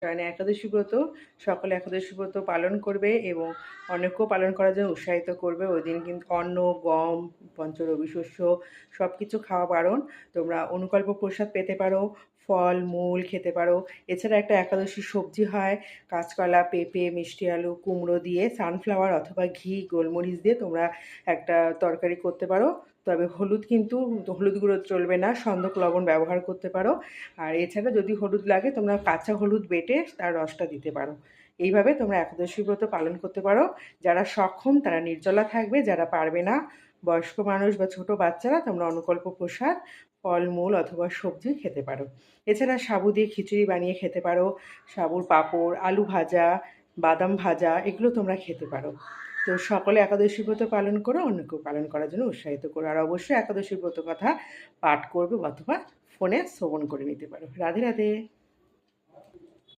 মানে একাদশী ব্রত সকলে একাদশী ব্রত পালন করবে এবং অনেকেও পালন করার জন্য উৎসাহিত করবে। ওই দিন কিন্তু অন্ন, গম, পঞ্চরবি শস্য সব কিছু খাওয়া বারণ। তোমরা অনুকল্প প্রসাদ পেতে পারো, ফল মূল খেতে পারো। এছাড়া একটা একাদশী সবজি হয়, কাঁচকলা, পেঁপে, মিষ্টি আলু, কুমড়ো দিয়ে সানফ্লাওয়ার অথবা ঘি, গোলমরিচ দিয়ে তোমরা একটা তরকারি করতে পারো। তবে হলুদ কিন্তু হলুদ গুঁড়ো চলবে না, সন্দক লবণ ব্যবহার করতে পারো। আর এছাড়া যদি হলুদ লাগে তোমরা কাঁচা হলুদ বেটে তার রসটা দিতে পারো। এইভাবে তোমরা একাদশী ব্রত পালন করতে পারো। যারা সক্ষম তারা নির্জলা থাকবে, যারা পারবে না, বয়স্ক মানুষ বা ছোট বাচ্চারা, তোমরা অনুকল্প প্রসাদ, ফলমূল অথবা সবজি খেতে পারো। এছাড়া সাবু দিয়ে খিচুড়ি বানিয়ে খেতে পারো, সাবুর পাঁপড়, আলু ভাজা, বাদাম ভাজা, এগুলো তোমরা খেতে পারো। তো সকলে একাদশী ব্রত পালন করো, অন্যকেও পালন করার জন্য উৎসাহিত করো। আর অবশ্যই একাদশী ব্রত কথা পাঠ করবে অথবা ফোনে শ্রবণ করে নিতে পারো। রাধে রাধে।